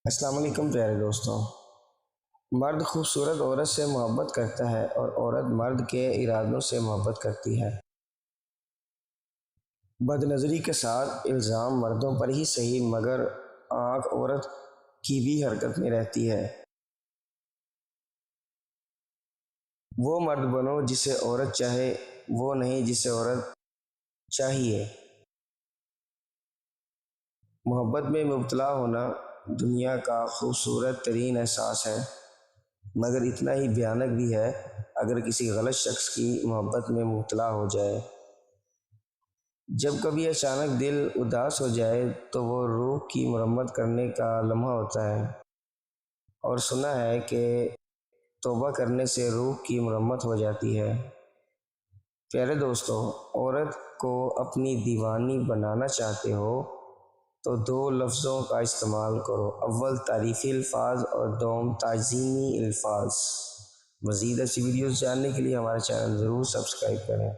السلام علیکم پیارے دوستوں۔ مرد خوبصورت عورت سے محبت کرتا ہے اور عورت مرد کے ارادوں سے محبت کرتی ہے۔ بد نظری کے ساتھ الزام مردوں پر ہی صحیح، مگر آنکھ عورت کی بھی حرکت میں رہتی ہے۔ وہ مرد بنو جسے عورت چاہے، وہ نہیں جسے عورت چاہیے۔ محبت میں مبتلا ہونا دنیا کا خوبصورت ترین احساس ہے، مگر اتنا ہی بھیانک بھی ہے اگر کسی غلط شخص کی محبت میں مبتلا ہو جائے۔ جب کبھی اچانک دل اداس ہو جائے تو وہ روح کی مرمت کرنے کا لمحہ ہوتا ہے، اور سنا ہے کہ توبہ کرنے سے روح کی مرمت ہو جاتی ہے۔ پیارے دوستو، عورت کو اپنی دیوانی بنانا چاہتے ہو تو دو لفظوں کا استعمال کرو، اول تعریفی الفاظ اور دوم تعظیمی الفاظ۔ مزید ایسی ویڈیوز جاننے کے لیے ہمارے چینل ضرور سبسکرائب کریں۔